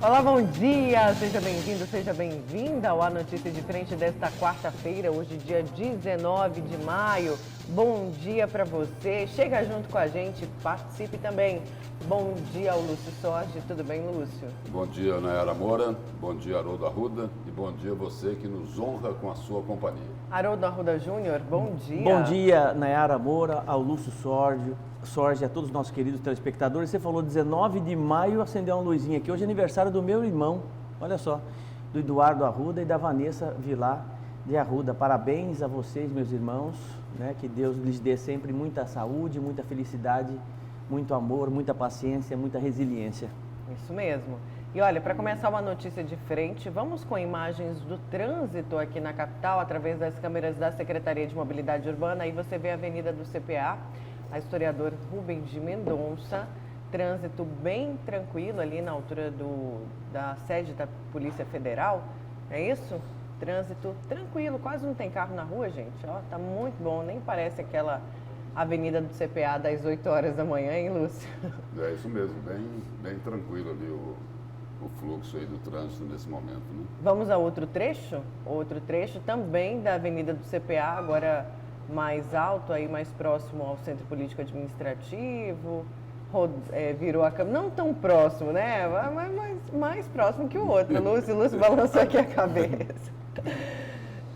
Olá, bom dia! Seja bem-vindo, seja bem-vinda ao A Notícia de Frente desta quarta-feira, hoje dia 19 de maio. Bom dia para você, chega junto com a gente, participe também. Bom dia ao Lúcio Sorge, tudo bem, Lúcio? Bom dia, Nayara Moura, bom dia, Haroldo Arruda, e bom dia a você que nos honra com a sua companhia. Haroldo Arruda Júnior, bom dia! Bom dia, Nayara Moura, ao Lúcio Sorge, a todos os nossos queridos telespectadores. Você falou 19 de maio, acendeu uma luzinha aqui. Hoje é aniversário do meu irmão, olha só, do Eduardo Arruda e da Vanessa Vilar de Arruda. Parabéns a vocês, meus irmãos, né? Que Deus lhes dê sempre muita saúde, muita felicidade, muito amor, muita paciência, muita resiliência. Isso mesmo. E olha, para começar uma notícia de frente, vamos com imagens do trânsito aqui na capital, através das câmeras da Secretaria de Mobilidade Urbana. Aí você vê a Avenida do CPA, a historiador Rubens de Mendonça, trânsito bem tranquilo ali na altura da sede da Polícia Federal, é isso? Trânsito tranquilo, quase não tem carro na rua, gente, ó, tá muito bom, nem parece aquela avenida do CPA das 8 horas da manhã, hein, Lúcio? É isso mesmo, bem tranquilo ali o fluxo aí do trânsito nesse momento, né? Vamos a outro trecho também da avenida do CPA, agora mais alto, aí mais próximo ao Centro Político Administrativo, virou a câmera, não tão próximo, né? Mas mais próximo que o outro. Lúcio balançou aqui a cabeça.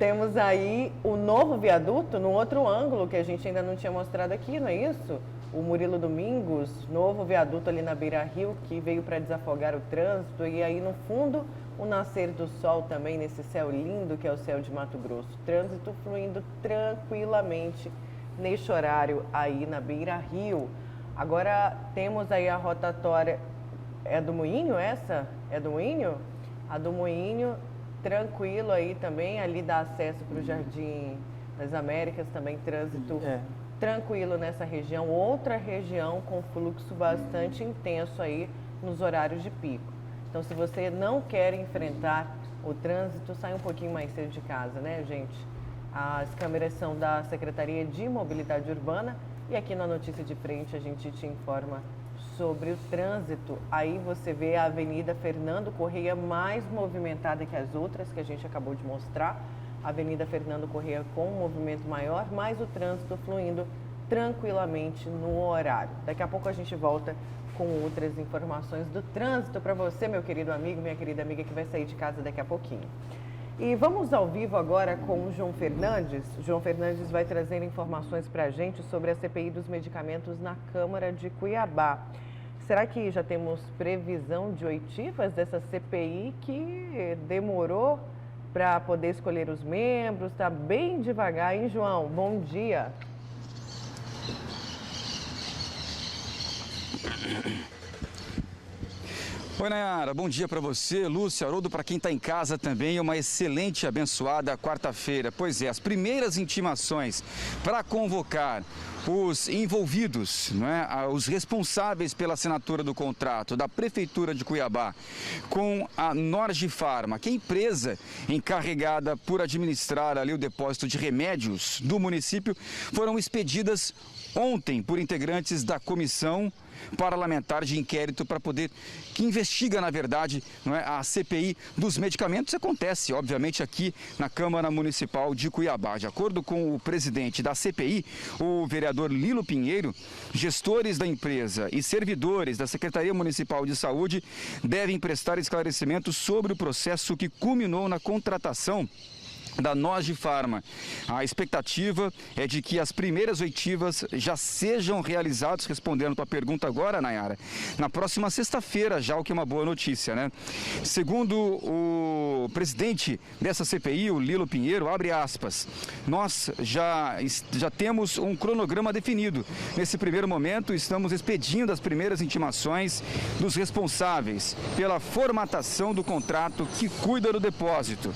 Temos aí o novo viaduto no outro ângulo que a gente ainda não tinha mostrado aqui, não é isso? O Murilo Domingos, novo viaduto ali na Beira Rio, que veio para desafogar o trânsito, e aí no fundo o nascer do sol também nesse céu lindo que é o céu de Mato Grosso. Trânsito fluindo tranquilamente neste horário aí na Beira Rio. Agora temos aí a rotatória, é do Moinho essa? É do Moinho? A do Moinho, tranquilo aí também, ali dá acesso para o Jardim das Américas, também trânsito tranquilo nessa região. Outra região com fluxo bastante intenso aí nos horários de pico. Então, se você não quer enfrentar o trânsito, sai um pouquinho mais cedo de casa, né, gente? As câmeras são da Secretaria de Mobilidade Urbana e aqui na Notícia de Frente a gente te informa sobre o trânsito. Aí você vê a Avenida Fernando Correia mais movimentada que as outras que a gente acabou de mostrar. A Avenida Fernando Correia com um movimento maior, mas o trânsito fluindo tranquilamente no horário. Daqui a pouco a gente volta com outras informações do trânsito para você, meu querido amigo, minha querida amiga que vai sair de casa daqui a pouquinho. E vamos ao vivo agora com o João Fernandes. João Fernandes vai trazer informações para a gente sobre a CPI dos medicamentos na Câmara de Cuiabá. Será que já temos previsão de oitivas dessa CPI que demorou para poder escolher os membros? Está bem devagar, hein, João? Bom dia. Oi, Nayara, bom dia para você, Lúcio, Haroldo, para quem está em casa também, uma excelente e abençoada quarta-feira. Pois é, as primeiras intimações para convocar os envolvidos, não é? Os responsáveis pela assinatura do contrato da Prefeitura de Cuiabá com a Norge Pharma, que é a empresa encarregada por administrar ali o depósito de remédios do município, foram expedidas ontem por integrantes da comissão parlamentar de inquérito para poder, que investiga, na verdade, não é, a CPI dos medicamentos. Isso acontece, obviamente, aqui na Câmara Municipal de Cuiabá. De acordo com o presidente da CPI, o vereador Lilo Pinheiro, gestores da empresa e servidores da Secretaria Municipal de Saúde devem prestar esclarecimentos sobre o processo que culminou na contratação da Norge Pharma. A expectativa é de que as primeiras oitivas já sejam realizadas, respondendo a tua pergunta agora, Nayara, na próxima sexta-feira, já, o que é uma boa notícia, né? Segundo o presidente dessa CPI, o Lilo Pinheiro, abre aspas, nós já temos um cronograma definido. Nesse primeiro momento, estamos expedindo as primeiras intimações dos responsáveis pela formatação do contrato que cuida do depósito.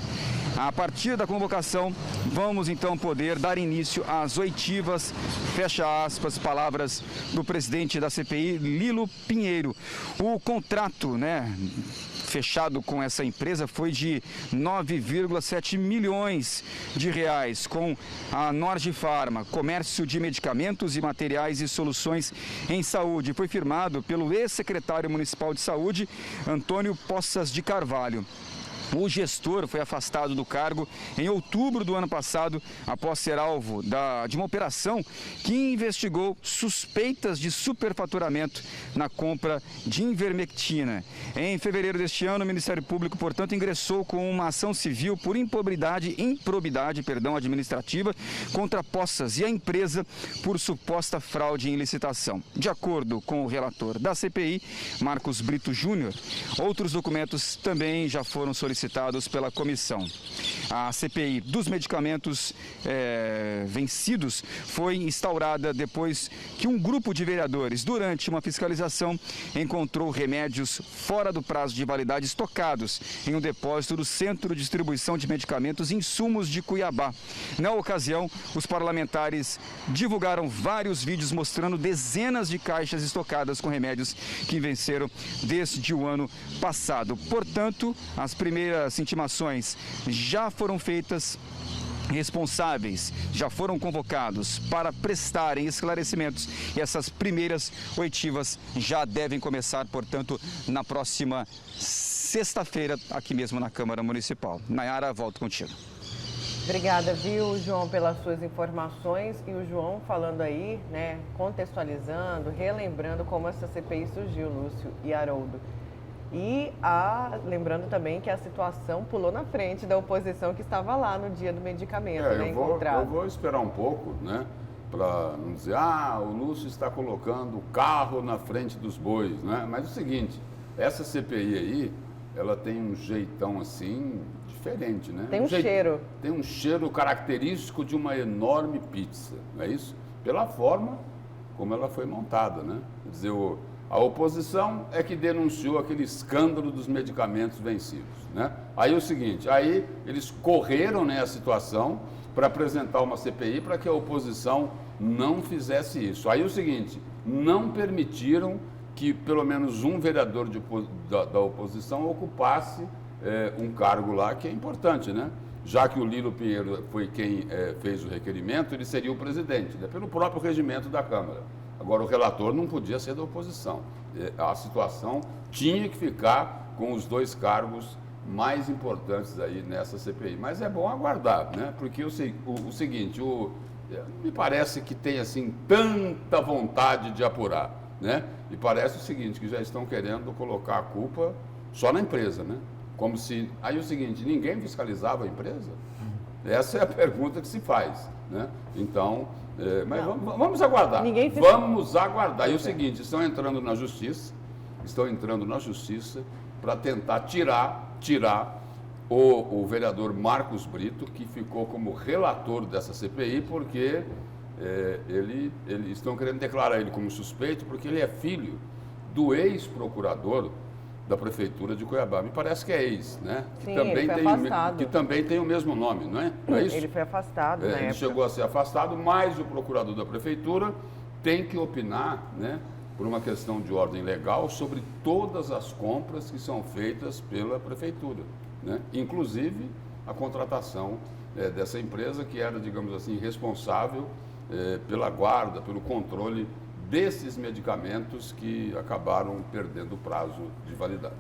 A partir da convocação, vamos então poder dar início às oitivas, fecha aspas, palavras do presidente da CPI, Lilo Pinheiro. O contrato, né, fechado com essa empresa foi de 9,7 milhões de reais com a Norge Pharma, comércio de medicamentos e materiais e soluções em saúde. Foi firmado pelo ex-secretário municipal de saúde, Antônio Poças de Carvalho. O gestor foi afastado do cargo em outubro do ano passado, após ser alvo de uma operação que investigou suspeitas de superfaturamento na compra de ivermectina. Em fevereiro deste ano, o Ministério Público, portanto, ingressou com uma ação civil por improbidade administrativa contra Poças e a empresa por suposta fraude em licitação. De acordo com o relator da CPI, Marcos Brito Júnior, outros documentos também já foram solicitados pela comissão. A CPI dos medicamentos vencidos foi instaurada depois que um grupo de vereadores, durante uma fiscalização, encontrou remédios fora do prazo de validade estocados em um depósito do Centro de Distribuição de Medicamentos e Insumos de Cuiabá. Na ocasião, os parlamentares divulgaram vários vídeos mostrando dezenas de caixas estocadas com remédios que venceram desde o ano passado. Portanto, as primeiras intimações já foram feitas, responsáveis já foram convocados para prestarem esclarecimentos e essas primeiras oitivas já devem começar, portanto, na próxima sexta-feira, aqui mesmo na Câmara Municipal. Nayara, volto contigo. Obrigada, viu, João, pelas suas informações. E o João falando aí, né, contextualizando, relembrando como essa CPI surgiu, Lúcio e Haroldo. E lembrando também que a situação pulou na frente da oposição que estava lá no dia do medicamento, encontrado. Eu vou esperar um pouco, né, para não dizer, o Lúcio está colocando o carro na frente dos bois, né? Mas é o seguinte, essa CPI aí, ela tem um jeitão assim, diferente, né? Tem um cheiro. Tem um cheiro característico de uma enorme pizza, não é isso? Pela forma como ela foi montada, né? Quer dizer, a oposição é que denunciou aquele escândalo dos medicamentos vencidos, né? Aí o seguinte, aí eles correram, né, a situação para apresentar uma CPI para que a oposição não fizesse isso. Aí o seguinte, não permitiram que pelo menos um vereador da oposição ocupasse um cargo lá que é importante, né? Já que o Lilo Pinheiro foi quem fez o requerimento, ele seria o presidente, né, pelo próprio regimento da Câmara. Agora, o relator não podia ser da oposição. A situação tinha que ficar com os dois cargos mais importantes aí nessa CPI. Mas é bom aguardar, né? Porque o seguinte, me parece que tem assim tanta vontade de apurar, né? E parece o seguinte, que já estão querendo colocar a culpa só na empresa, né? Como se... Aí o seguinte, ninguém fiscalizava a empresa? Essa é a pergunta que se faz, né? Então... mas vamos aguardar. Vamos aguardar. E o seguinte, estão entrando na justiça para tentar tirar o vereador Marcos Brito, que ficou como relator dessa CPI, porque eles estão querendo declarar ele como suspeito, porque ele é filho do ex-procurador da Prefeitura de Cuiabá. Me parece que é ex, né? Sim, que também tem o mesmo nome, não é? Não é isso? Ele foi afastado na época. Ele chegou a ser afastado, mas o procurador da Prefeitura tem que opinar, né, por uma questão de ordem legal, sobre todas as compras que são feitas pela Prefeitura, né? Inclusive a contratação dessa empresa que era, digamos assim, responsável pela guarda, pelo controle desses medicamentos que acabaram perdendo o prazo de validade.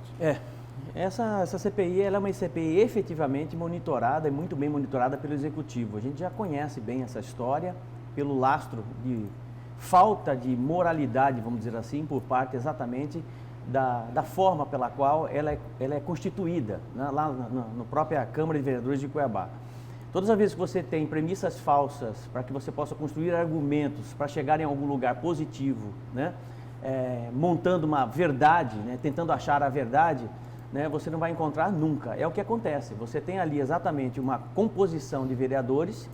Essa CPI ela é uma CPI efetivamente monitorada e muito bem monitorada pelo Executivo. A gente já conhece bem essa história pelo lastro de falta de moralidade, vamos dizer assim, por parte exatamente da forma pela qual ela é constituída, né, lá na própria Câmara de Vereadores de Cuiabá. Todas as vezes que você tem premissas falsas para que você possa construir argumentos para chegar em algum lugar positivo, né, montando uma verdade, né, tentando achar a verdade, né, você não vai encontrar nunca. É o que acontece. Você tem ali exatamente uma composição de vereadores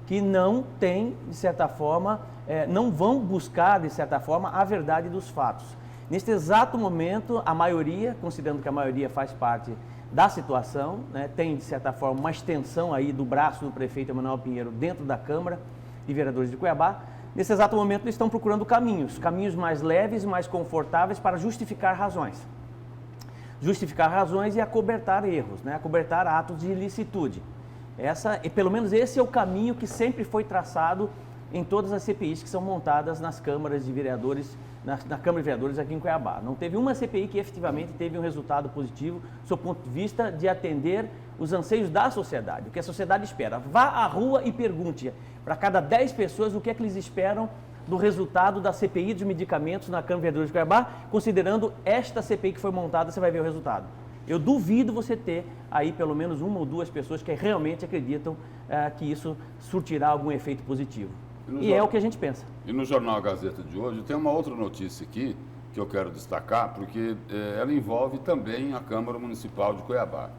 que não tem, de certa forma, não vão buscar, de certa forma, a verdade dos fatos. Neste exato momento, a maioria, considerando que a maioria faz parte da situação, né, tem, de certa forma, uma extensão aí do braço do prefeito Emanuel Pinheiro dentro da Câmara de Vereadores de Cuiabá. Nesse exato momento, eles estão procurando caminhos mais leves e mais confortáveis para justificar razões. justificar razões e acobertar erros, né? Acobertar atos de ilicitude. Pelo menos esse é o caminho que sempre foi traçado em todas as CPIs que são montadas nas câmaras de vereadores, na Câmara de Vereadores aqui em Cuiabá. Não teve uma CPI que efetivamente teve um resultado positivo, sob o ponto de vista de atender os anseios da sociedade, o que a sociedade espera. Vá à rua e pergunte para cada 10 pessoas o que é que eles esperam do resultado da CPI dos medicamentos na Câmara de Vereadores de Cuiabá, considerando esta CPI que foi montada, você vai ver o resultado. Eu duvido você ter aí pelo menos uma ou duas pessoas que realmente acreditam que isso surtirá algum efeito positivo. E é o que a gente pensa. E no Jornal A Gazeta de hoje tem uma outra notícia aqui que eu quero destacar, porque ela envolve também a Câmara Municipal de Cuiabá.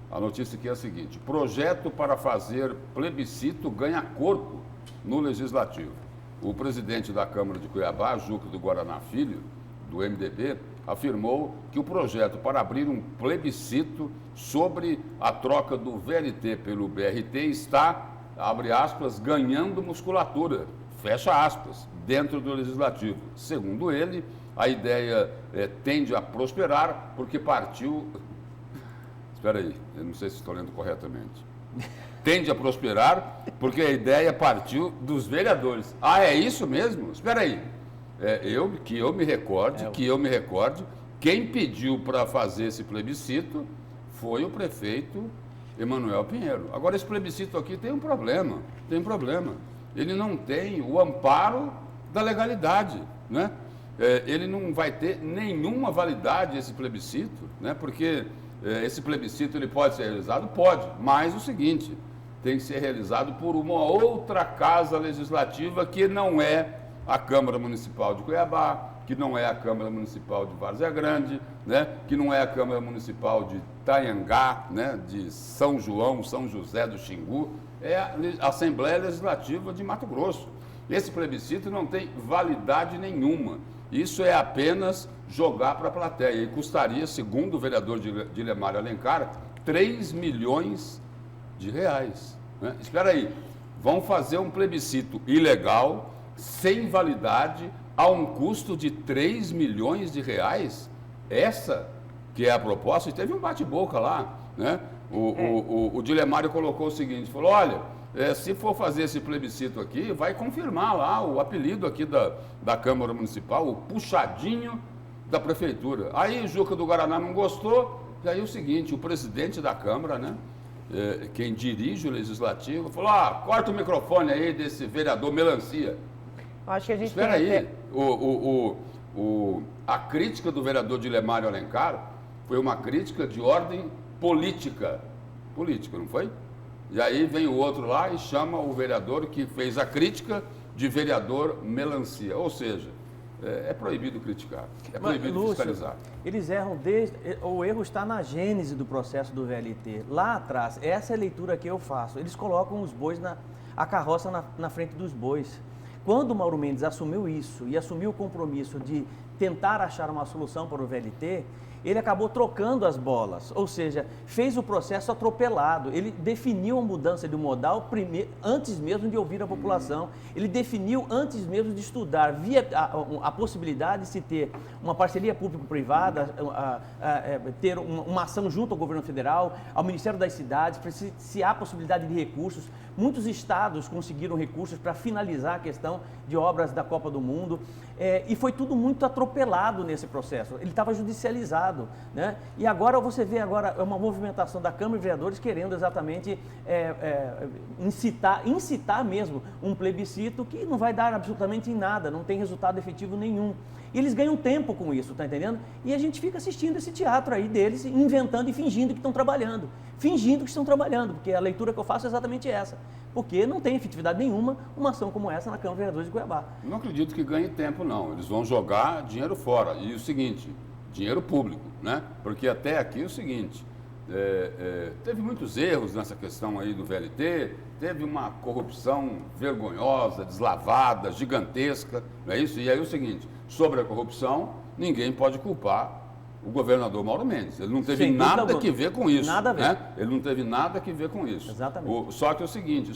A notícia aqui é a seguinte: projeto para fazer plebiscito ganha corpo no Legislativo. O presidente da Câmara de Cuiabá, Juca do Guaraná Filho, do MDB, afirmou que o projeto para abrir um plebiscito sobre a troca do VLT pelo BRT está, abre aspas, ganhando musculatura, fecha aspas, dentro do Legislativo. Segundo ele, a ideia tende a prosperar porque partiu... Espera aí, eu não sei se estou lendo corretamente. Tende a prosperar porque a ideia partiu dos vereadores. Ah, é isso mesmo? Espera aí. Que eu me recorde, quem pediu para fazer esse plebiscito foi o prefeito Emanuel Pinheiro. Agora, esse plebiscito aqui tem um problema. Ele não tem o amparo da legalidade, né? Ele não vai ter nenhuma validade, esse plebiscito, né? Porque esse plebiscito ele pode ser realizado? Pode, mas o seguinte, tem que ser realizado por uma outra casa legislativa que não é a Câmara Municipal de Cuiabá, que não é a Câmara Municipal de Várzea Grande, né? Que não é a Câmara Municipal de Itanhangá, né? De São João, São José do Xingu, é a Assembleia Legislativa de Mato Grosso. Esse plebiscito não tem validade nenhuma. Isso é apenas jogar para a plateia e custaria, segundo o vereador Dilemário Alencar, 3 milhões de reais. Né? Espera aí, vão fazer um plebiscito ilegal, sem validade, a um custo de 3 milhões de reais? Essa que é a proposta, e teve um bate-boca lá, né? O Dilemário colocou o seguinte, falou, olha, se for fazer esse plebiscito aqui, vai confirmar lá o apelido aqui da Câmara Municipal, o puxadinho da Prefeitura. Aí o Juca do Guaraná não gostou, e aí o seguinte, o presidente da Câmara, né? Quem dirige o Legislativo, falou, corta o microfone aí desse vereador Melancia. Acho que a gente Espera aí, a crítica do vereador Dilemário Alencar foi uma crítica de ordem política, não foi? E aí vem o outro lá e chama o vereador que fez a crítica de vereador Melancia, ou seja, é proibido criticar, é proibido fiscalizar. Eles erram o erro está na gênese do processo do VLT, lá atrás, essa é a leitura que eu faço, eles colocam os bois, a carroça na frente dos bois. Quando o Mauro Mendes assumiu isso e assumiu o compromisso de tentar achar uma solução para o VLT, ele acabou trocando as bolas, ou seja, fez o processo atropelado. Ele definiu a mudança de modal antes mesmo de ouvir a população, ele definiu antes mesmo de estudar, via a possibilidade de se ter uma parceria público-privada, ter uma ação junto ao governo federal, ao Ministério das Cidades, se há possibilidade de recursos. Muitos estados conseguiram recursos para finalizar a questão de obras da Copa do Mundo e foi tudo muito atropelado nesse processo. Ele estava judicializado, né? E agora você vê uma movimentação da Câmara de Vereadores querendo exatamente incitar mesmo um plebiscito que não vai dar absolutamente em nada, não tem resultado efetivo nenhum. E eles ganham tempo com isso, tá entendendo? E a gente fica assistindo esse teatro aí deles, inventando e fingindo que estão trabalhando. Fingindo que estão trabalhando, porque a leitura que eu faço é exatamente essa. Porque não tem efetividade nenhuma uma ação como essa na Câmara de Vereadores de Cuiabá. Não acredito que ganhe tempo, não. Eles vão jogar dinheiro fora. E o seguinte, dinheiro público, né? Porque até aqui é o seguinte, teve muitos erros nessa questão aí do VLT, teve uma corrupção vergonhosa, deslavada, gigantesca, não é isso? E aí é o seguinte, sobre a corrupção, ninguém pode culpar o governador Mauro Mendes. Ele não teve nada que ver com isso. Nada a ver. Né? Ele não teve nada que ver com isso. Exatamente. Só que é o seguinte,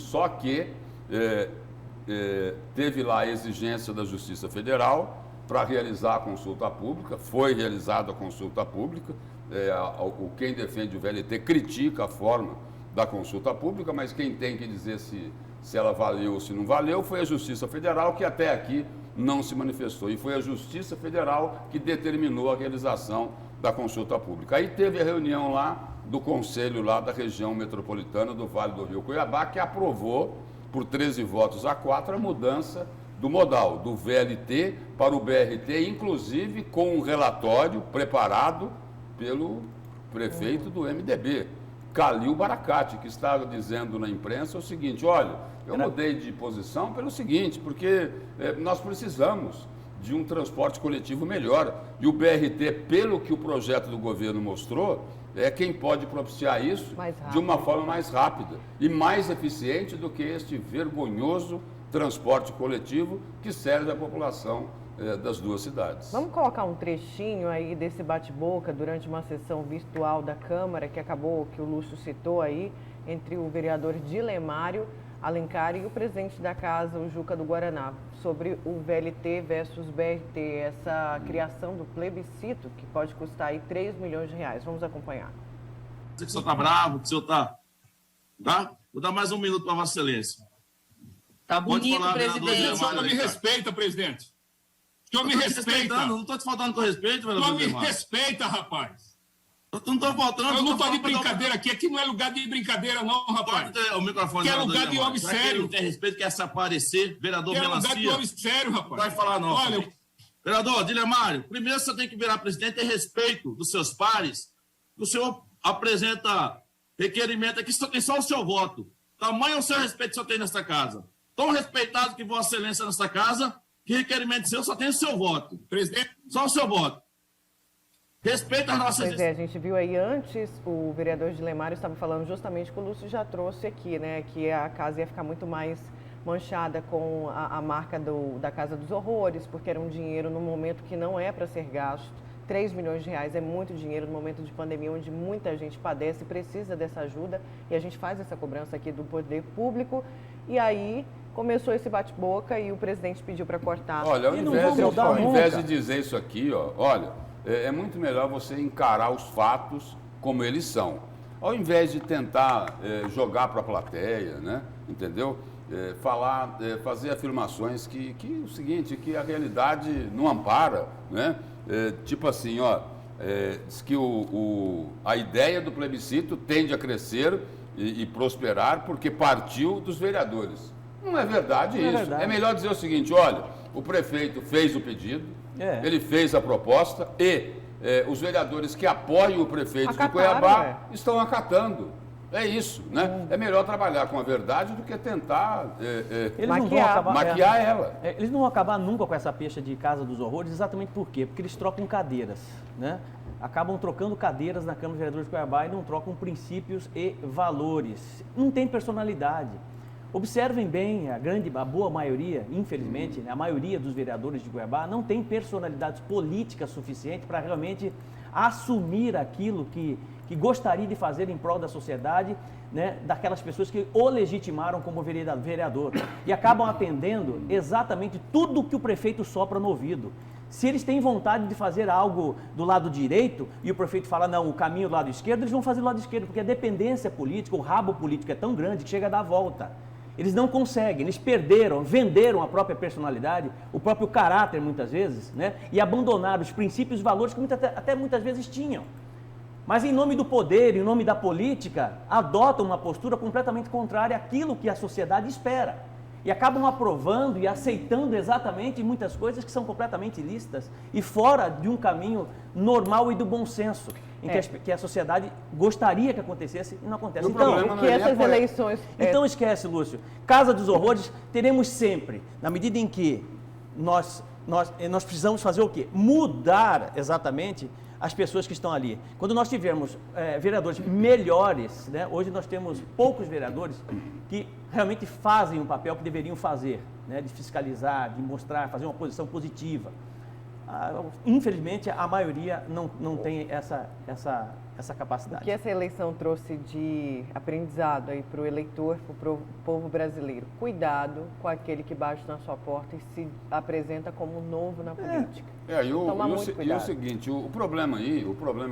teve lá a exigência da Justiça Federal para realizar a consulta pública, foi realizada a consulta pública, quem defende o VLT critica a forma da consulta pública, mas quem tem que dizer se ela valeu ou se não valeu foi a Justiça Federal, que até aqui não se manifestou. E foi a Justiça Federal que determinou a realização da consulta pública. Aí teve a reunião lá do Conselho lá da região metropolitana do Vale do Rio Cuiabá, que aprovou por 13 votos a 4 a mudança do modal, do VLT para o BRT, inclusive com um relatório preparado pelo prefeito do MDB, Calil Baracate, que estava dizendo na imprensa o seguinte: olha, eu mudei de posição pelo seguinte, porque nós precisamos de um transporte coletivo melhor. E o BRT, pelo que o projeto do governo mostrou, é quem pode propiciar isso de uma forma mais rápida e mais eficiente do que este vergonhoso transporte coletivo que serve à população das duas cidades. Vamos colocar um trechinho aí desse bate-boca durante uma sessão virtual da Câmara, que acabou, que o Lúcio citou aí, entre o vereador Dilemário Alencar e o presidente da casa, o Juca do Guaraná, sobre o VLT versus BRT, essa criação do plebiscito que pode custar aí 3 milhões de reais. Vamos acompanhar. Que o senhor está bravo, que o senhor está... Tá? Vou dar mais um minuto para Vossa Excelência. Tá bonito, presidente. O senhor me respeita, presidente. O senhor me respeita. Não estou te faltando com respeito, O senhor me respeita, rapaz. Eu não estou faltando. Eu não estou de brincadeira aqui. Aqui não é lugar de brincadeira, não, rapaz. O microfone. Que é lugar de homem sério. Não tem respeito, quer se aparecer. Vereador Melancia. É lugar de homem sério, rapaz. Não vai falar, não. Olha, vereador Dilemário, primeiro você tem que virar presidente e ter respeito dos seus pares. O senhor apresenta requerimento aqui, só tem só o seu voto. Tamanho é o seu respeito que o senhor tem nesta casa. Tão respeitado que Vossa Excelência nesta casa, que requerimento seu só tem o seu voto. Presidente. Só o seu voto. Respeita as nossas... Pois é, a gente viu aí antes, o vereador Dilemário estava falando justamente que o Lúcio já trouxe aqui, né? Que a casa ia ficar muito mais manchada com a marca da Casa dos Horrores, porque era um dinheiro no momento que não é para ser gasto. 3 milhões de reais é muito dinheiro no momento de pandemia, onde muita gente padece e precisa dessa ajuda. E a gente faz essa cobrança aqui do poder público. E aí começou esse bate-boca e o presidente pediu para cortar. Olha, ao invés de dizer isso aqui, ó, olha, é muito melhor você encarar os fatos como eles são. Ao invés de tentar jogar para a plateia, né, entendeu? Fazer afirmações que o seguinte, que a realidade não ampara, né? Tipo assim, ó, diz que a ideia do plebiscito tende a crescer e prosperar porque partiu dos vereadores. Não é verdade isso. É melhor dizer o seguinte: olha, o prefeito fez o pedido, ele fez a proposta e os vereadores que apoiam o prefeito de Cuiabá estão acatando. É isso, né? É melhor trabalhar com a verdade do que tentar maquiar ela. Eles não vão acabar nunca com essa pecha de Casa dos Horrores, exatamente por quê? Porque eles trocam cadeiras, né? Acabam trocando cadeiras na Câmara de Vereadores de Cuiabá e não trocam princípios e valores. Não tem personalidade. Observem bem, a boa maioria, infelizmente, né, a maioria dos vereadores de Cuiabá não tem personalidade política suficiente para realmente assumir aquilo que gostaria de fazer em prol da sociedade, né, daquelas pessoas que o legitimaram como vereador e acabam atendendo exatamente tudo que o prefeito sopra no ouvido. Se eles têm vontade de fazer algo do lado direito e o prefeito fala, não, o caminho do lado esquerdo, eles vão fazer do lado esquerdo, porque a dependência política, o rabo político é tão grande que chega a dar a volta. Eles não conseguem, eles venderam a própria personalidade, o próprio caráter muitas vezes, né, e abandonaram os princípios e valores que até muitas vezes tinham. Mas em nome do poder, em nome da política, adotam uma postura completamente contrária àquilo que a sociedade espera. E acabam aprovando e aceitando exatamente muitas coisas que são completamente ilícitas e fora de um caminho normal e do bom senso, em que a sociedade gostaria que acontecesse e não acontece. Então, que essas eleições... Então esquece, Lúcio. Casa dos Horrores teremos sempre, na medida em que nós precisamos fazer o quê? Mudar exatamente as pessoas que estão ali. Quando nós tivermos vereadores melhores, né, hoje nós temos poucos vereadores que realmente fazem o papel que deveriam fazer, né, de fiscalizar, de mostrar, fazer uma posição positiva. Infelizmente, a maioria não tem essa O capacidade. que essa eleição trouxe de aprendizado aí para o eleitor, para o povo brasileiro? Cuidado com aquele que bate na sua porta e se apresenta como novo na política. Toma muito e o cuidado. seguinte, o problema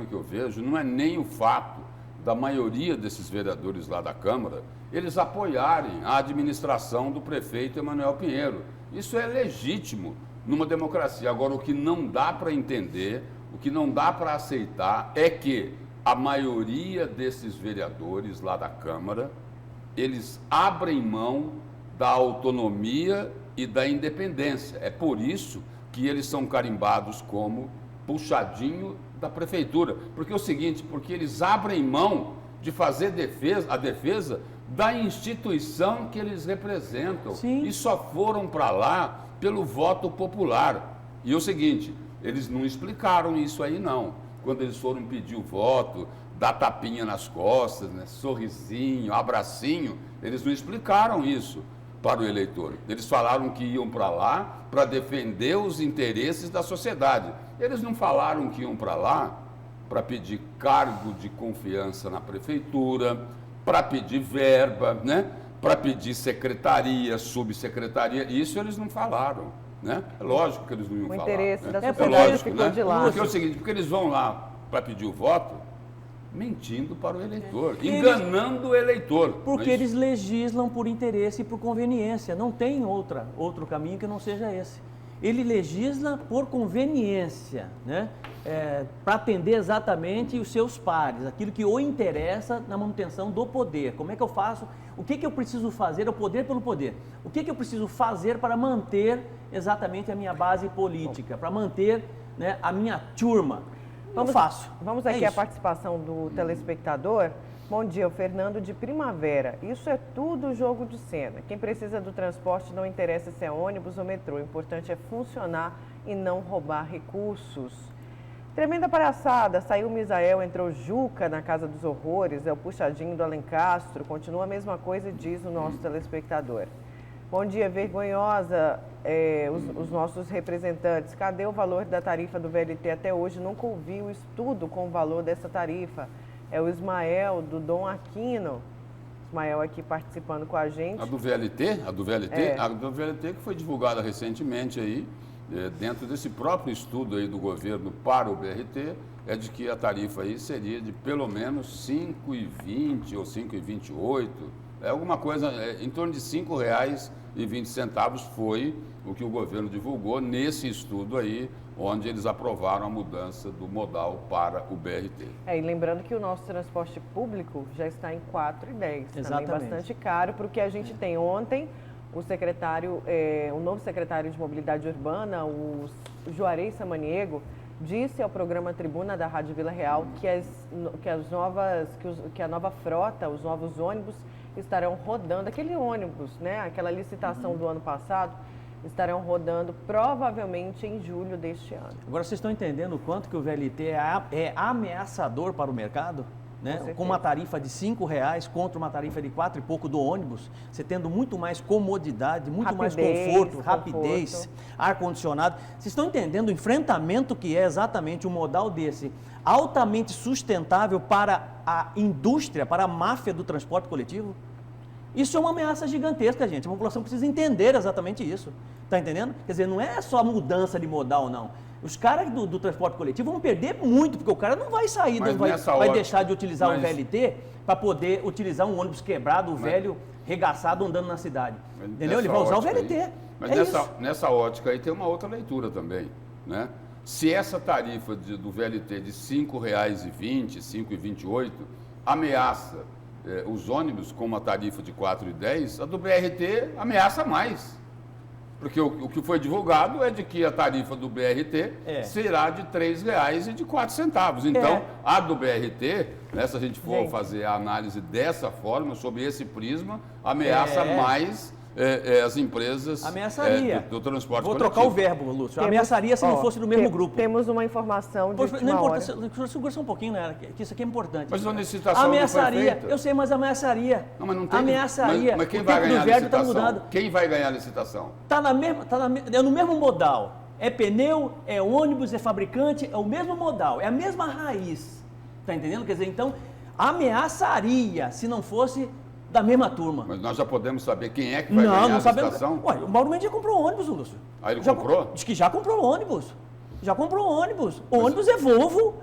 que eu vejo não é nem o fato da maioria desses vereadores lá da Câmara, eles apoiarem a administração do prefeito Emanuel Pinheiro. Isso é legítimo numa democracia. Agora, o que não dá para entender, o que não dá para aceitar é que a maioria desses vereadores lá da Câmara, eles abrem mão da autonomia e da independência. É por isso que eles são carimbados como puxadinho da prefeitura. Porque é o seguinte, porque eles abrem mão de fazer a defesa da instituição que eles representam. Sim. E só foram para lá pelo voto popular. E é o seguinte, eles não explicaram isso aí não. Quando eles foram pedir o voto, dar tapinha nas costas, né, sorrisinho, abracinho, eles não explicaram isso para o eleitor. Eles falaram que iam para lá para defender os interesses da sociedade. Eles não falaram que iam para lá para pedir cargo de confiança na prefeitura, para pedir verba, né, para pedir secretaria, subsecretaria. Isso eles não falaram. Né? É lógico que eles não iam falar. O interesse né? da É sociedade lógico, ficou né? de lado. Porque é o seguinte, porque eles vão lá para pedir o voto mentindo para o eleitor, enganando o eleitor. Porque não é isso? eles legislam por interesse e por conveniência. Não tem outro caminho que não seja esse. Ele legisla por conveniência, né? Para atender exatamente os seus pares, aquilo que o interessa na manutenção do poder. Como é que eu faço? O que eu preciso fazer? É o poder pelo poder. O que eu preciso fazer para manter exatamente a minha base política, para manter, né, a minha turma? Vamos aqui à participação do telespectador. Bom dia, o Fernando de Primavera. Isso é tudo jogo de cena. Quem precisa do transporte não interessa se é ônibus ou metrô. O importante é funcionar e não roubar recursos. Tremenda palhaçada. Saiu o Misael, entrou Juca na Casa dos Horrores. É o puxadinho do Alencastro. Continua a mesma coisa, diz o nosso telespectador. Bom dia, vergonhosa, os nossos representantes. Cadê o valor da tarifa do VLT? Até hoje nunca ouvi o estudo com o valor dessa tarifa. É o Ismael, do Dom Aquino. Ismael aqui participando com a gente. A do VLT? A do VLT? É. A do VLT que foi divulgada recentemente aí, dentro desse próprio estudo aí do governo para o BRT, é de que a tarifa aí seria de pelo menos R$ 5,20 ou R$ 5,28. É alguma coisa em torno de R$ 5,20 foi o que o governo divulgou nesse estudo aí, onde eles aprovaram a mudança do modal para o BRT. E lembrando que o nosso transporte público já está em R$ 4,10. Também Exatamente. bastante caro para o que a gente tem. Ontem, o novo secretário de Mobilidade Urbana, o Juarez Samaniego, disse ao programa Tribuna da Rádio Vila Real que a nova frota, os novos ônibus, estarão rodando, aquele ônibus, né, aquela licitação do ano passado, estarão rodando provavelmente em julho deste ano. Agora, vocês estão entendendo o quanto que o VLT é ameaçador para o mercado? Né? Com uma tarifa de R$ 5,00 contra uma tarifa de 4 e pouco do ônibus, você tendo muito mais comodidade, muito mais conforto, rapidez, ar-condicionado. Vocês estão entendendo o enfrentamento que é exatamente um modal desse, altamente sustentável para a indústria, para a máfia do transporte coletivo? Isso é uma ameaça gigantesca, gente. A população precisa entender exatamente isso. Está entendendo? Quer dizer, não é só mudança de modal, não. Os caras do transporte coletivo vão perder muito, porque o cara não vai sair, vai deixar de utilizar o VLT para poder utilizar um ônibus quebrado, velho, regaçado, andando na cidade. Entendeu? Ele vai usar o VLT. Aí, mas nessa ótica aí tem uma outra leitura também, né? Se essa tarifa do VLT de R$ 5,20, R$ 5,28, ameaça os ônibus com uma tarifa de R$ 4,10, a do BRT ameaça mais. Porque o que foi divulgado é de que a tarifa do BRT será de R$ 3,00 e de 4 centavos. Então, a do BRT, né, se a gente for fazer a análise dessa forma, sob esse prisma, ameaça mais as empresas do transporte coletivo. Vou trocar o verbo, Lúcio. Ameaçaria se não fosse do mesmo grupo. Temos uma informação de não importa, segura só um pouquinho, né, que isso aqui é importante. Mas a licitação ameaçaria, não foi feita. Eu sei, mas ameaçaria. Não, mas não tem. Ameaçaria. Mas quem vai ganhar a licitação? Quem vai ganhar a licitação? É no mesmo modal. É pneu, é ônibus, é fabricante, é o mesmo modal, é a mesma raiz. Tá entendendo? Quer dizer, então, ameaçaria se não fosse da mesma turma. Mas nós já podemos saber quem é que vai ganhar a licitação? Ué, o Mauro Mendes já comprou ônibus, Lúcio. Ah, ele comprou? Diz que já comprou ônibus. Já comprou ônibus. O ônibus é Volvo,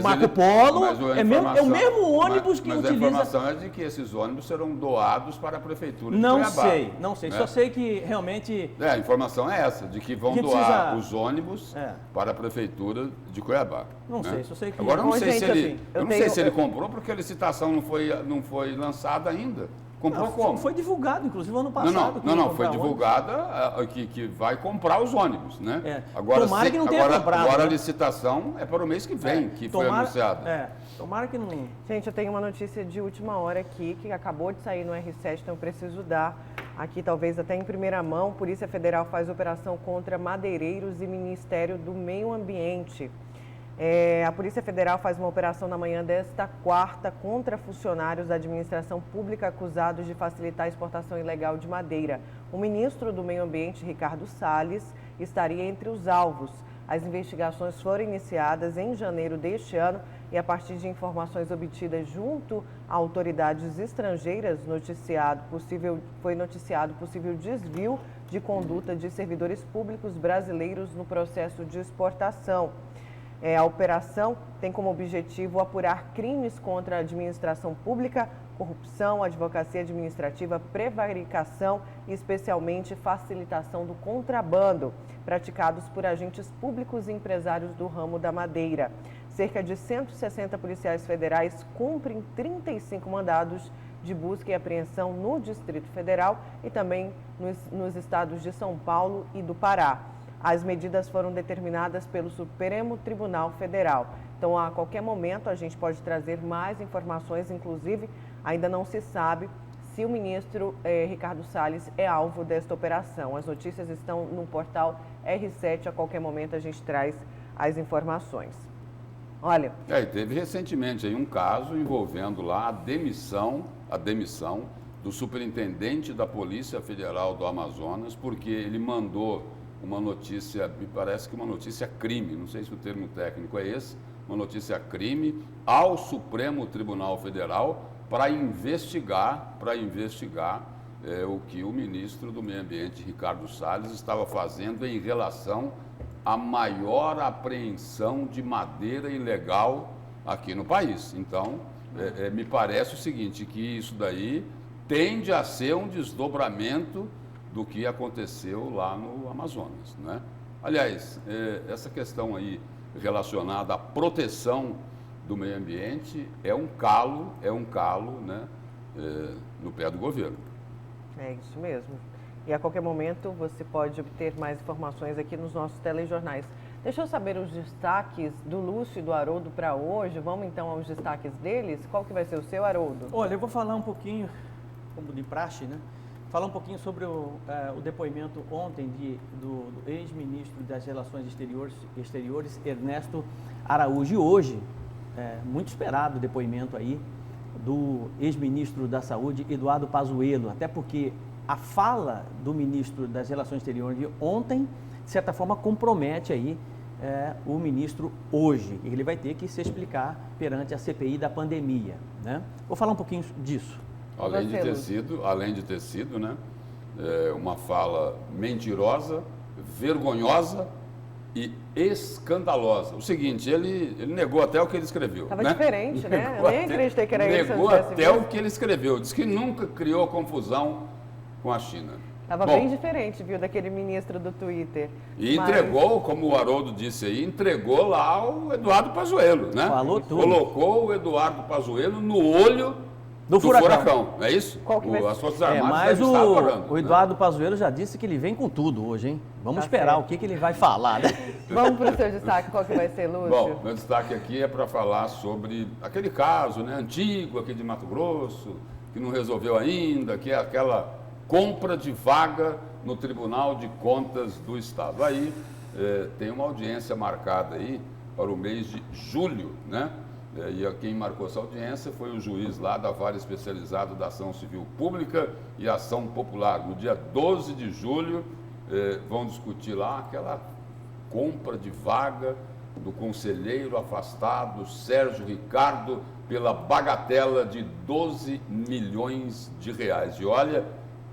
Marco Polo, é o mesmo ônibus que utiliza... Mas a informação é de que esses ônibus serão doados para a Prefeitura de Não Cuiabá. sei. Né? Só sei que realmente... A informação é essa, de que vão doar os ônibus para a Prefeitura de Cuiabá. Não sei, só sei que... Agora, eu não Bom, sei gente, se ele, assim, eu não sei se ele comprou, porque a licitação não foi lançada ainda. Comprou como? Foi divulgado, inclusive, ano passado. Não, foi divulgada que vai comprar os ônibus, né? Agora, Tomara que não tenha comprado. Agora né? a licitação é para o mês que vem, que foi anunciada. Tomara que não... Gente, eu tenho uma notícia de última hora aqui, que acabou de sair no R7, então eu preciso dar aqui, talvez até em primeira mão. Polícia Federal faz operação contra madeireiros e Ministério do Meio Ambiente. A Polícia Federal faz uma operação na manhã desta quarta contra funcionários da administração pública acusados de facilitar a exportação ilegal de madeira. O ministro do Meio Ambiente, Ricardo Salles, estaria entre os alvos. As investigações foram iniciadas em janeiro deste ano e, a partir de informações obtidas junto a autoridades estrangeiras, foi noticiado possível desvio de conduta de servidores públicos brasileiros no processo de exportação. A operação tem como objetivo apurar crimes contra a administração pública, corrupção, advocacia administrativa, prevaricação e, especialmente, facilitação do contrabando, praticados por agentes públicos e empresários do ramo da madeira. Cerca de 160 policiais federais cumprem 35 mandados de busca e apreensão no Distrito Federal e também nos estados de São Paulo e do Pará. As medidas foram determinadas pelo Supremo Tribunal Federal. Então, a qualquer momento, a gente pode trazer mais informações, inclusive, ainda não se sabe se o ministro Ricardo Salles é alvo desta operação. As notícias estão no portal R7, a qualquer momento a gente traz as informações. Olha... teve recentemente aí um caso envolvendo lá a demissão do superintendente da Polícia Federal do Amazonas, porque ele mandou uma notícia, me parece que uma notícia crime, não sei se o termo técnico é esse, uma notícia crime ao Supremo Tribunal Federal para investigar o que o ministro do Meio Ambiente, Ricardo Salles, estava fazendo em relação à maior apreensão de madeira ilegal aqui no país. Então, me parece o seguinte, que isso daí tende a ser um desdobramento do que aconteceu lá no Amazonas, né? Aliás, essa questão aí relacionada à proteção do meio ambiente é um calo, né, no pé do governo. É isso mesmo. E a qualquer momento você pode obter mais informações aqui nos nossos telejornais. Deixa eu saber os destaques do Lúcio e do Haroldo para hoje. Vamos então aos destaques deles. Qual que vai ser o seu, Haroldo? Olha, eu vou falar um pouquinho, como de praxe, né? Falar um pouquinho sobre o depoimento ontem do ex-ministro das Relações Exteriores, Ernesto Araújo. E hoje, muito esperado o depoimento aí do ex-ministro da Saúde, Eduardo Pazuello, até porque a fala do ministro das Relações Exteriores de ontem, de certa forma, compromete aí o ministro hoje. Ele vai ter que se explicar perante a CPI da pandemia, né? Vou falar um pouquinho disso. Além de ter sido, né, uma fala mentirosa, vergonhosa e escandalosa. O seguinte, ele negou até o que ele escreveu. Estava né? diferente, né? Eu nem acreditei que era isso. Negou até o que ele escreveu. Disse que nunca criou confusão com a China. Estava bem diferente, viu, daquele ministro do Twitter. E entregou, como o Haroldo disse aí, entregou lá o Eduardo Pazuello, né? Falou tudo. Colocou o Eduardo Pazuello no olho do furacão, não é isso? As Forças Armadas mas devem estar adorando, o Eduardo Pazuello já disse que ele vem com tudo hoje, hein? Vamos esperar o que ele vai falar, né? Vamos para o seu destaque, qual que vai ser, Lúcio? Bom, meu destaque aqui é para falar sobre aquele caso, né, antigo aqui de Mato Grosso, que não resolveu ainda, que é aquela compra de vaga no Tribunal de Contas do Estado. Aí tem uma audiência marcada aí para o mês de julho, né? E quem marcou essa audiência foi o juiz lá da Vara Especializada da Ação Civil Pública e Ação Popular. No dia 12 de julho, vão discutir lá aquela compra de vaga do conselheiro afastado Sérgio Ricardo pela bagatela de 12 milhões de reais. E olha,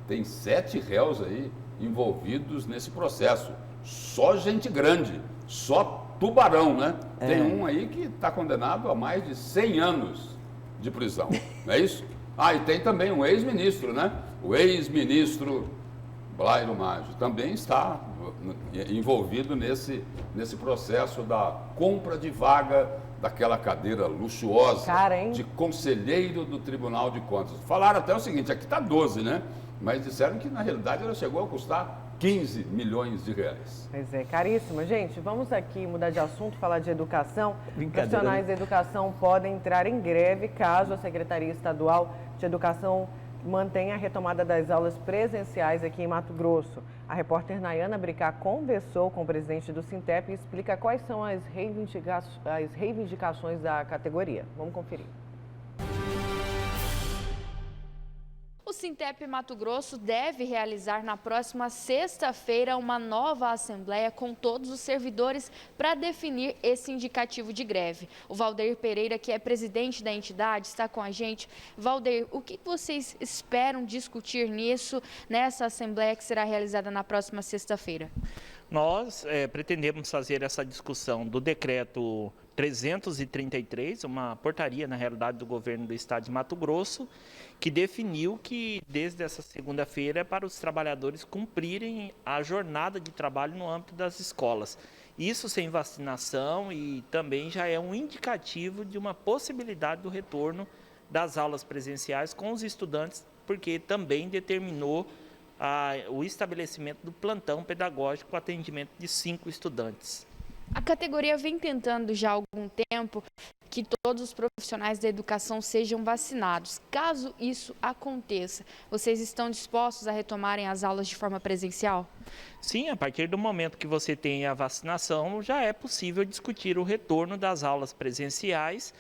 tem 7 réus aí envolvidos nesse processo. Só gente grande, só tubarão, né? Tem um aí que está condenado a mais de 100 anos de prisão, não é isso? Ah, e tem também um ex-ministro, né? O ex-ministro Blairo Maggi também está envolvido nesse processo da compra de vaga daquela cadeira luxuosa de conselheiro do Tribunal de Contas. Falaram até o seguinte, aqui está 12, né? Mas disseram que na realidade ela chegou a custar 15 milhões de reais. Pois é, caríssima. Gente, vamos aqui mudar de assunto, falar de educação. Profissionais da educação podem entrar em greve caso a Secretaria Estadual de Educação mantenha a retomada das aulas presenciais aqui em Mato Grosso. A repórter Nayana Bricá conversou com o presidente do Sintep e explica quais são as reivindicações da categoria. Vamos conferir. O Sintep Mato Grosso deve realizar na próxima sexta-feira uma nova assembleia com todos os servidores para definir esse indicativo de greve. O Valdeir Pereira, que é presidente da entidade, está com a gente. Valdeir, o que vocês esperam discutir nessa assembleia que será realizada na próxima sexta-feira? Nós pretendemos fazer essa discussão do decreto 333, uma portaria, na realidade, do governo do estado de Mato Grosso, que definiu que desde essa segunda-feira é para os trabalhadores cumprirem a jornada de trabalho no âmbito das escolas. Isso sem vacinação e também já é um indicativo de uma possibilidade do retorno das aulas presenciais com os estudantes, porque também determinou o estabelecimento do plantão pedagógico com atendimento de 5 estudantes. A categoria vem tentando já há algum tempo que todos os profissionais da educação sejam vacinados. Caso isso aconteça, vocês estão dispostos a retomarem as aulas de forma presencial? Sim, a partir do momento que você tem a vacinação, já é possível discutir o retorno das aulas presenciais,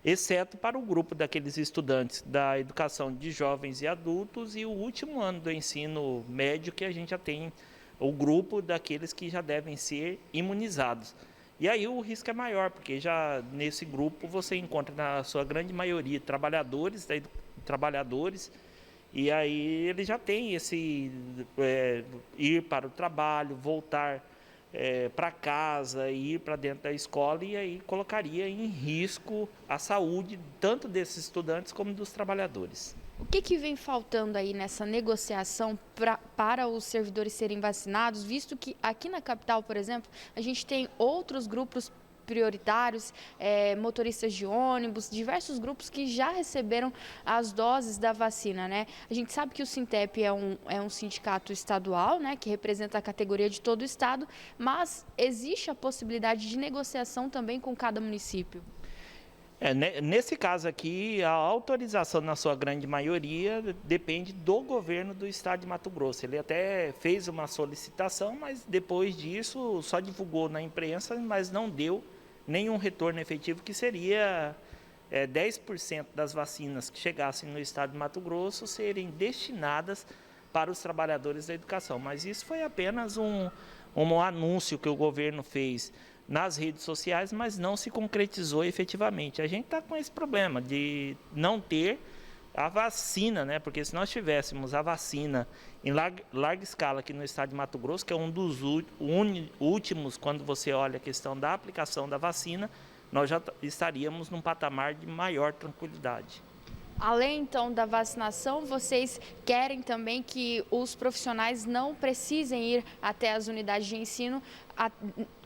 exceto para o grupo daqueles estudantes da educação de jovens e adultos e o último ano do ensino médio, que a gente já tem o grupo daqueles que já devem ser imunizados. E aí o risco é maior, porque já nesse grupo você encontra na sua grande maioria trabalhadores, e aí ele já tem esse ir para o trabalho, voltar para casa, ir para dentro da escola, e aí colocaria em risco a saúde tanto desses estudantes como dos trabalhadores. O que vem faltando aí nessa negociação para os servidores serem vacinados, visto que aqui na capital, por exemplo, a gente tem outros grupos prioritários, motoristas de ônibus, diversos grupos que já receberam as doses da vacina, né? A gente sabe que o Sintep é um sindicato estadual, né, que representa a categoria de todo o estado, mas existe a possibilidade de negociação também com cada município. Nesse caso aqui, a autorização, na sua grande maioria, depende do governo do estado de Mato Grosso. Ele até fez uma solicitação, mas depois disso só divulgou na imprensa, mas não deu nenhum retorno efetivo, que seria 10% das vacinas que chegassem no estado de Mato Grosso serem destinadas para os trabalhadores da educação. Mas isso foi apenas um anúncio que o governo fez nas redes sociais, mas não se concretizou efetivamente. A gente está com esse problema de não ter a vacina, né? Porque se nós tivéssemos a vacina em larga escala aqui no estado de Mato Grosso, que é um dos últimos, quando você olha a questão da aplicação da vacina, nós já estaríamos num patamar de maior tranquilidade. Além, então, da vacinação, vocês querem também que os profissionais não precisem ir até as unidades de ensino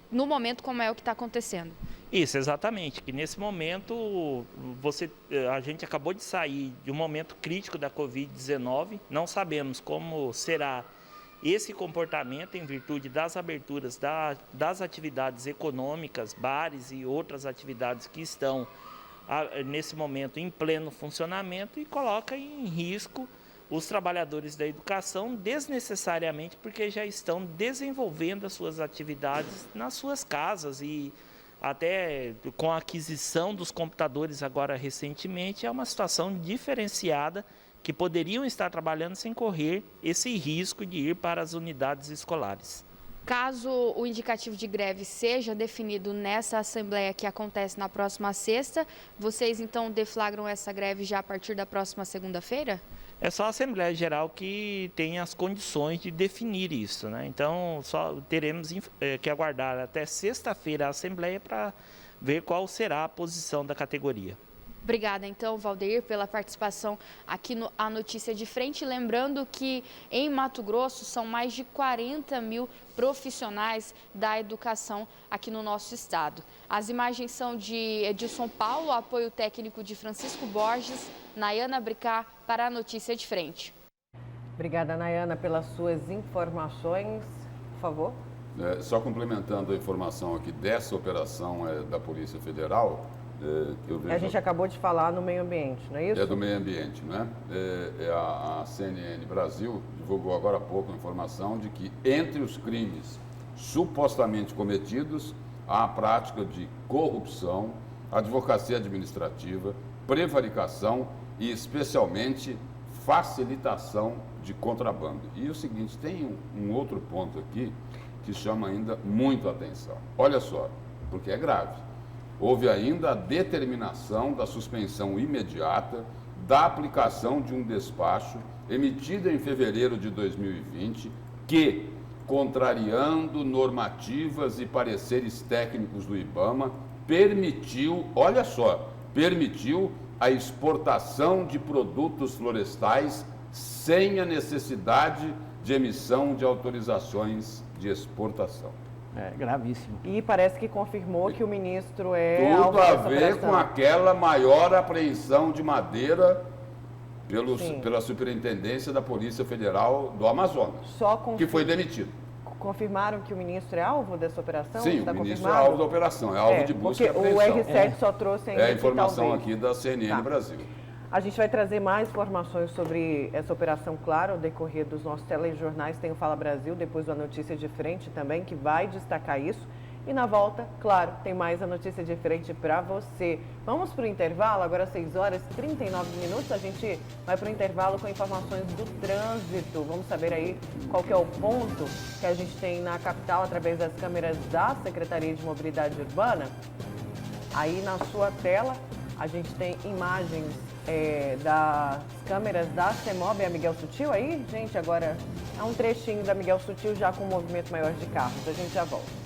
no momento como é o que está acontecendo? Isso, exatamente, que nesse momento a gente acabou de sair de um momento crítico da Covid-19, não sabemos como será esse comportamento em virtude das aberturas das atividades econômicas, bares e outras atividades que estão nesse momento em pleno funcionamento, e coloca em risco os trabalhadores da educação desnecessariamente, porque já estão desenvolvendo as suas atividades nas suas casas, e até com a aquisição dos computadores agora recentemente, é uma situação diferenciada, que poderiam estar trabalhando sem correr esse risco de ir para as unidades escolares. Caso o indicativo de greve seja definido nessa assembleia que acontece na próxima sexta, vocês então deflagram essa greve já a partir da próxima segunda-feira? É só a Assembleia Geral que tem as condições de definir isso, né? Então, só teremos que aguardar até sexta-feira a Assembleia para ver qual será a posição da categoria. Obrigada, então, Valdeir, pela participação aqui no A Notícia de Frente. Lembrando que em Mato Grosso são mais de 40 mil profissionais da educação aqui no nosso estado. As imagens são de Edilson Paulo, apoio técnico de Francisco Borges, Nayana Bricá, para A Notícia de Frente. Obrigada, Nayana, pelas suas informações. Por favor. Só complementando a informação aqui dessa operação da Polícia Federal, que eu vejo... A gente acabou de falar no meio ambiente, não é isso? É do meio ambiente, né? A CNN Brasil divulgou agora há pouco a informação de que entre os crimes supostamente cometidos há a prática de corrupção, advocacia administrativa, prevaricação e especialmente facilitação de contrabando. E o seguinte, tem um outro ponto aqui que chama ainda muito a atenção. Olha só, porque é grave. Houve ainda a determinação da suspensão imediata da aplicação de um despacho emitido em fevereiro de 2020 que, contrariando normativas e pareceres técnicos do IBAMA, permitiu, olha só, permitiu a exportação de produtos florestais sem a necessidade de emissão de autorizações de exportação. É gravíssimo. E parece que confirmou que o ministro é tudo alvo a dessa ver operação. com aquela maior apreensão de madeira pela Superintendência da Polícia Federal do Amazonas, que foi demitido. Confirmaram que o ministro é alvo dessa operação? Sim, Está o ministro confirmado? é alvo da operação, é alvo de busca e apreensão. Porque o R7 só trouxe ainda a informação talvez. aqui da CNN Brasil. A gente vai trazer mais informações sobre essa operação, claro, ao decorrer dos nossos telejornais. Tem o Fala Brasil, depois a Notícia de Frente também, que vai destacar isso. E na volta, claro, tem mais a Notícia de Frente para você. Vamos para o intervalo, agora 6 horas e 39 minutos. A gente vai para o intervalo com informações do trânsito. Vamos saber aí qual que é o ponto que a gente tem na capital através das câmeras da Secretaria de Mobilidade Urbana. Aí na sua tela a gente tem imagens das câmeras da CEMOB, a Miguel Sutil aí, gente, agora é um trechinho da Miguel Sutil já com um movimento maior de carros. A gente já volta.